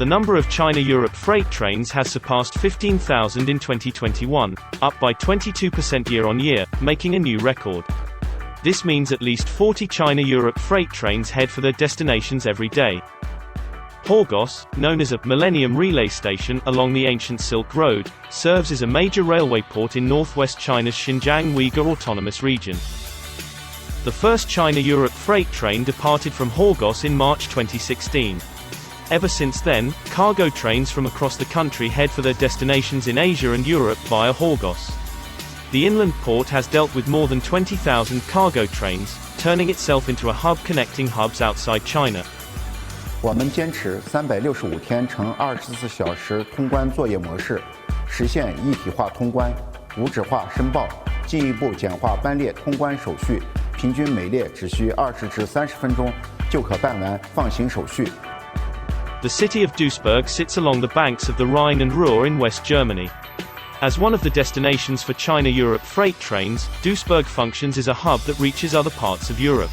The number of China-Europe freight trains has surpassed 15,000 in 2021, up by 22% year-on-year, making a new record. This means at least 40 China-Europe freight trains head for their destinations every day. Horgos, known as a Millennium Relay Station along the ancient Silk Road, serves as a major railway port in northwest China's Xinjiang Uyghur Autonomous Region. The first China-Europe freight train departed from Horgos in March 2016. Ever since then, cargo trains from across the country head for their destinations in Asia and Europe via Horgos. The inland port has dealt with more than 20,000 cargo trains, turning itself into a hub connecting hubs outside China. 我们坚持365天乘24小时通关作业模式，实现一体化通关、无纸化申报，进一步简化班列通关手续，平均每列只需20至30分钟就可办完放行手续。The city of Duisburg sits along the banks of the Rhine and Ruhr in West Germany. As one of the destinations for China-Europe freight trains, Duisburg functions as a hub that reaches other parts of Europe.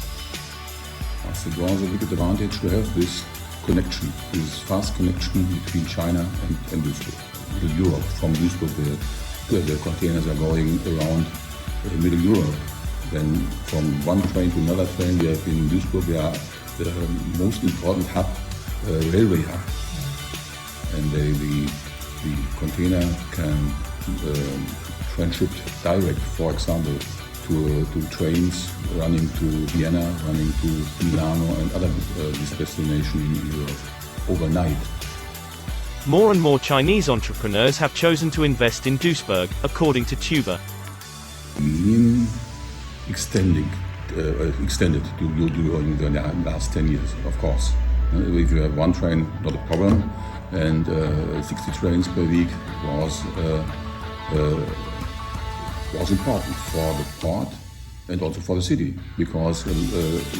It was a big advantage to have this connection, this fast connection between China and Duisburg. Europe, from Duisburg, the containers are going around Middle Europe. Then from one train to another train, we have in Duisburg, we are the most important hub, railway hub. And the container can tranship direct, for example, to trains running to Vienna, running to Milano and other these destinations in Europe overnight. More and more Chinese entrepreneurs have chosen to invest in Duisburg, according to Tuber. Extended during the last 10 years, of course. If you have one train, not a problem, and 60 trains per week was important for the port and also for the city, because a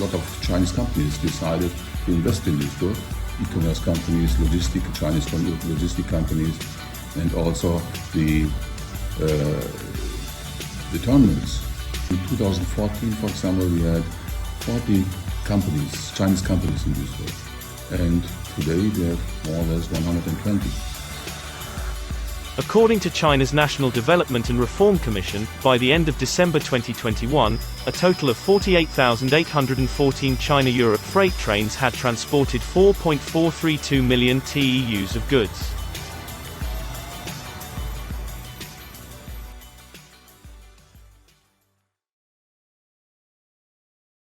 lot of Chinese companies decided to invest in Duisburg, e-commerce companies, Chinese logistic companies, and also the terminals. In 2014, for example, we had 40 companies, Chinese companies in Duisburg, and today we have more or less 120. According to China's National Development and Reform Commission, by the end of December 2021, a total of 48,814 China-Europe freight trains had transported 4.432 million TEUs of goods.